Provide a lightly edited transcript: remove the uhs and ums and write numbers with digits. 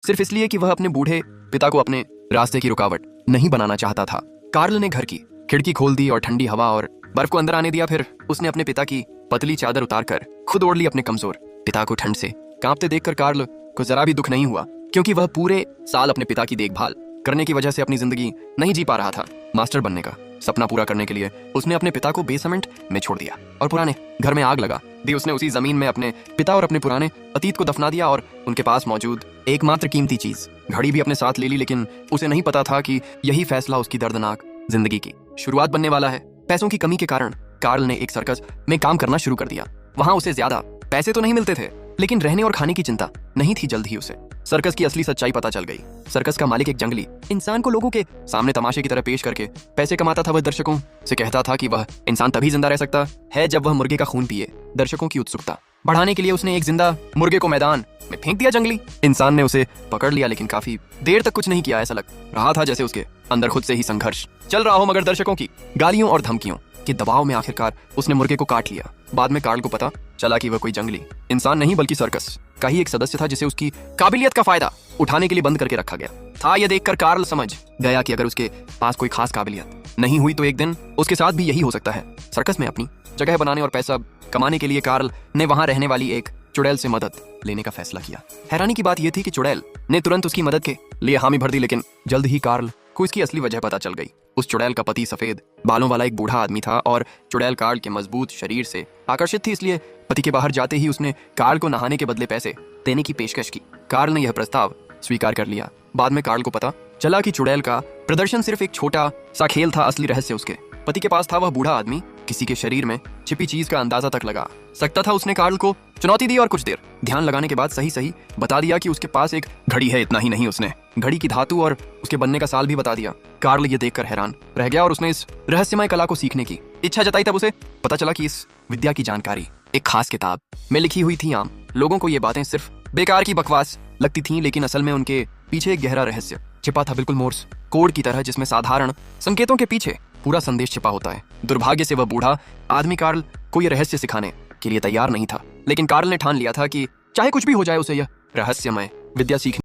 सिर्फ इसलिए कि वह अपने बूढ़े पिता को अपने रास्ते की रुकावट नहीं बनाना चाहता था। कार्ल ने घर की खिड़की खोल दी और ठंडी हवा और बर्फ को अंदर आने दिया। फिर उसने अपने पिता की पतली चादर उतारकर खुद ओढ़ ली अपने कमजोर पिता को। ठंड से कांपते देखकर कार्ल को जरा भी दुख नहीं हुआ, क्योंकि वह पूरे साल अपने पिता की देखभाल करने की वजह से अपनी जिंदगी नहीं जी पा रहा था। मास्टर बनने का सपना पूरा करने के लिए उसने अपने पिता को बेसमेंट में छोड़ दिया और पुराने घर में आग लगा दी। उसने उसी जमीन में अपने पिता और अपने पुराने अतीत को दफना दिया और उनके पास मौजूद एकमात्र कीमती चीज घड़ी भी अपने साथ ले ली। लेकिन उसे नहीं पता था कि यही फैसला उसकी दर्दनाक जिंदगी की शुरुआत बनने वाला है। पैसों की कमी के कारण कार्ल ने एक सर्कस में काम करना शुरू कर दिया। वहां उसे ज्यादा पैसे तो नहीं मिलते थे, लेकिन रहने और खाने की चिंता नहीं थी। जल्द ही उसे सर्कस की असली सच्चाई पता चल गई। सर्कस का मालिक एक जंगली इंसान को लोगों के सामने तमाशे की तरह पेश करके पैसे कमाता था। वह दर्शकों से कहता था कि वह इंसान तभी जिंदा रह सकता है जब वह मुर्गे का खून पिए। दर्शकों की उत्सुकता बढ़ाने के लिए उसने एक जिंदा मुर्गे को मैदान में फेंक दिया। जंगली इंसान ने उसे पकड़ लिया, लेकिन काफी देर तक कुछ नहीं किया। ऐसा लग रहा था जैसे उसके अंदर खुद से ही संघर्ष चल रहा हो, मगर दर्शकों की गालियों और धमकियों के दबाव में आखिरकार उसने मुर्गे को काट लिया। बाद में कार्ल को पता चला कि वह कोई जंगली इंसान नहीं बल्कि सर्कस का ही एक सदस्य था, जिसे उसकी काबिलियत का फायदा उठाने के लिए बंद करके रखा गया था। यह देखकर कार्ल समझ गया कि अगर उसके पास कोई खास काबिलियत नहीं हुई तो एक दिन उसके साथ भी यही हो सकता है। सर्कस में अपनी जगह बनाने और पैसा कमाने के लिए कार्ल ने वहां रहने वाली एक चुड़ैल से मदद लेने का फैसला किया। हैरानी की बात यह थी कि चुड़ैल ने तुरंत उसकी मदद के लिए हामी भर दी, लेकिन जल्द ही कार्ल को इसकी असली वजह पता चल गई। उस चुड़ैल का पति सफेद बालों वाला एक बूढ़ा आदमी था और चुड़ैल कार्ल के मजबूत शरीर से आकर्षित थी। इसलिए पति के बाहर जाते ही उसने कार्ल को नहाने के बदले पैसे देने की पेशकश की। कार्ल ने यह प्रस्ताव स्वीकार कर लिया। बाद में कार्ल को पता चला कि चुड़ैल का प्रदर्शन सिर्फ एक छोटा सा खेल था। असली रहस्य उसके पति के पास था। वह बूढ़ा आदमी किसी के शरीर में छिपी चीज का अंदाजा तक लगा सकता था। उसने कार्ल को चुनौती दी और कुछ देर ध्यान लगाने के बाद सही बता दिया कि उसके पास एक घड़ी है। इतना ही नहीं, उसने घड़ी की धातु और उसके बनने का साल भी बता दिया। कार्ल ये देखकर हैरान रह गया और उसने इस रहस्यमय कला को सीखने की इच्छा जताई। तब उसे पता चला कि इस विद्या की जानकारी एक खास किताब में लिखी हुई थी। आम लोगों को ये बातें सिर्फ बेकार की बकवास लगती थीं, लेकिन असल में उनके पीछे एक गहरा रहस्य छिपा था, बिल्कुल मोर्स कोड की तरह, जिसमें साधारण संकेतों के पीछे पूरा संदेश छिपा होता है। दुर्भाग्य से वह बूढ़ा आदमी कार्ल को यह रहस्य सिखाने के लिए तैयार नहीं था, लेकिन कार्ल ने ठान लिया था कि चाहे कुछ भी हो जाए उसे यह रहस्यमय विद्या सीखनी